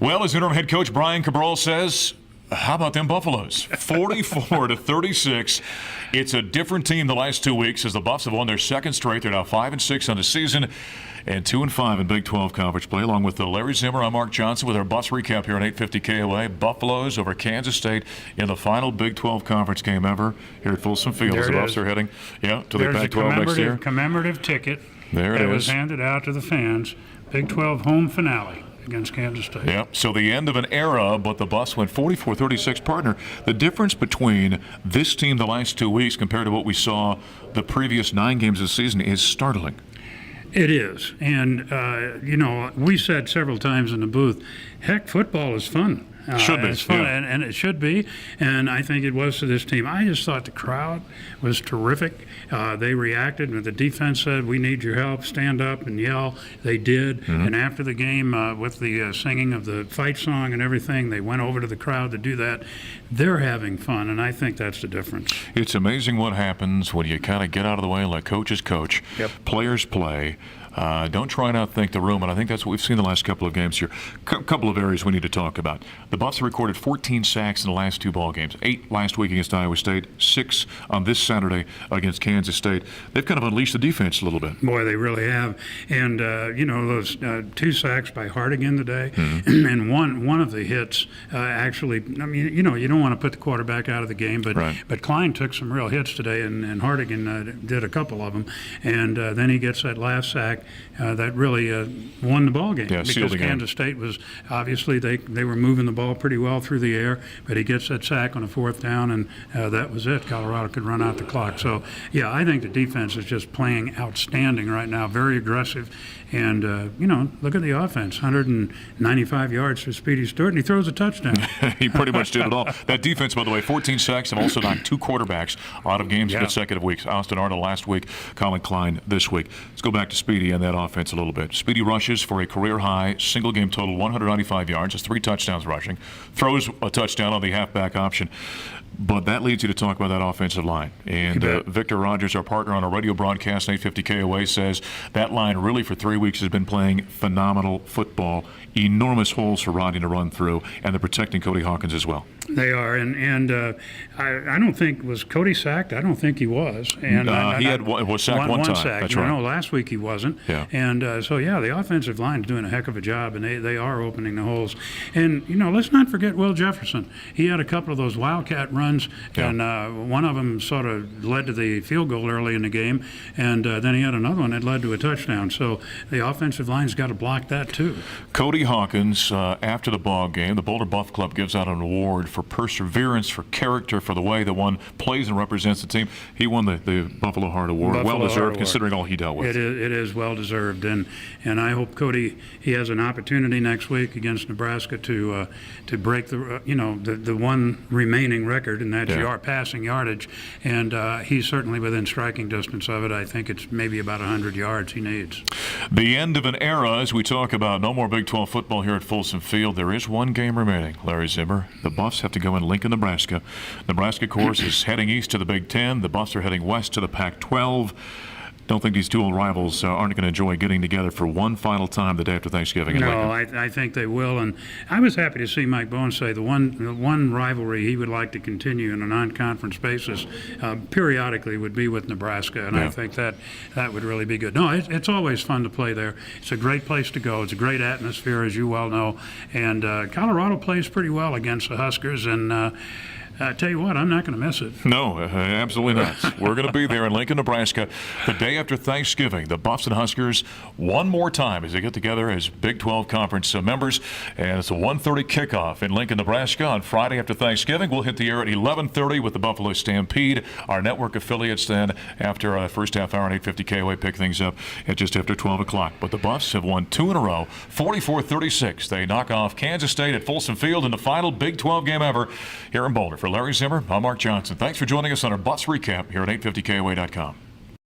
Well, as interim head coach Brian Cabral says, how about them Buffaloes? 44-36. It's a different team the last 2 weeks as the Buffs have won their second straight. They're now 5-6 on the season and 2-5 in Big 12 conference play. Along with Larry Zimmer, I'm Mark Johnson with our Buffs recap here on 850 KOA. Buffaloes over Kansas State in the final Big 12 conference game ever here at Folsom Field. As the Buffs are heading to the Pac-12 next year. Commemorative ticket that was handed out to the fans. Big 12 home finale against Kansas State. Yep, so the end of an era, but the Buffs went 44-36. Partner, the difference between this team the last 2 weeks compared to what we saw the previous 9 games of the season is startling. It is. And, we said several times in the booth, heck, football is fun. Should be. It's fun, and it should be, and I think it was to this team. I just thought the crowd was terrific. They reacted, and the defense said, we need your help, stand up and yell. They did, and after the game, with the singing of the fight song and everything, they went over to the crowd to do that. They're having fun, and I think that's the difference. It's amazing what happens when you kind of get out of the way and let coaches coach, players play. Don't try and outthink the room, and I think that's what we've seen the last couple of games here. Couple of areas we need to talk about. The Buffs recorded 14 sacks in the last 2 ball games. 8 last week against Iowa State, 6 on this Saturday against Kansas State. They've kind of unleashed the defense a little bit. Boy, they really have. And, those 2 sacks by Hardigan today, and one of the hits actually, you don't want to put the quarterback out of the game, but Klein took some real hits today, and Hardigan did a couple of them. And then he gets that last sack. That really won the ball game because Kansas State was obviously they were moving the ball pretty well through the air, but he gets that sack on a 4th down, and that was it. Colorado could run out the clock. So, I think the defense is just playing outstanding right now, very aggressive. And, look at the offense, 195 yards for Speedy Stewart, and he throws a touchdown. He pretty much did it all. That defense, by the way, 14 sacks, have also knocked 2 quarterbacks out of games in consecutive weeks. Austin Arnold last week, Colin Klein this week. Let's go back to Speedy and that offense a little bit. Speedy rushes for a career-high single-game total, 195 yards, has 3 touchdowns rushing, throws a touchdown on the halfback option. But that leads you to talk about that offensive line. And Victor Rogers, our partner on a radio broadcast, 850 KOA, says that line really for 3 weeks has been playing phenomenal football. Enormous holes for Rodney to run through, and they're protecting Cody Hawkins as well. They are, and I don't think, was Cody sacked? I don't think he was. And he was sacked one time. Sack. That's right. No, last week he wasn't. Yeah. And the offensive line is doing a heck of a job, and they are opening the holes. And let's not forget Will Jefferson. He had a couple of those wildcat runs, and one of them sort of led to the field goal early in the game, and then he had another one that led to a touchdown. So the offensive line's got to block that too. Cody Hawkins, after the ball game, the Boulder Buff Club gives out an award for perseverance, for character, for the way that one plays and represents the team. He won the Buffalo Heart Award. Well-deserved, considering all he dealt with. It is well-deserved, and I hope Cody, he has an opportunity next week against Nebraska to break the one remaining record, and that's passing yardage, and he's certainly within striking distance of it. I think it's maybe about 100 yards he needs. The end of an era, as we talk about no more Big 12 football here at Folsom Field. There is one game remaining, Larry Zimmer. The Buffs have to go in Lincoln, Nebraska. Nebraska, of course, is heading east to the Big Ten. The Buffs are heading west to the Pac-12. Don't think these 2 old rivals aren't going to enjoy getting together for one final time the day after Thanksgiving in Lincoln. I think they will, and I was happy to see Mike Bones say the one rivalry he would like to continue on a non-conference basis periodically would be with Nebraska, and I think that would really be good. No, it's always fun to play there. It's a great place to go. It's a great atmosphere, as you well know, and Colorado plays pretty well against the Huskers, and I tell you what, I'm not going to miss it. No, absolutely not. We're going to be there in Lincoln, Nebraska, the day after Thanksgiving. The Buffs and Huskers one more time as they get together as Big 12 Conference members. And it's a 1:30 kickoff in Lincoln, Nebraska on Friday after Thanksgiving. We'll hit the air at 11:30 with the Buffalo Stampede. Our network affiliates then, after first half hour on 850 KOA, pick things up at just after 12 o'clock. But the Buffs have won 2 in a row, 44-36. They knock off Kansas State at Folsom Field in the final Big 12 game ever here in Boulder. For Larry Zimmer, I'm Mark Johnson. Thanks for joining us on our Buffs recap here at 850KOA.com.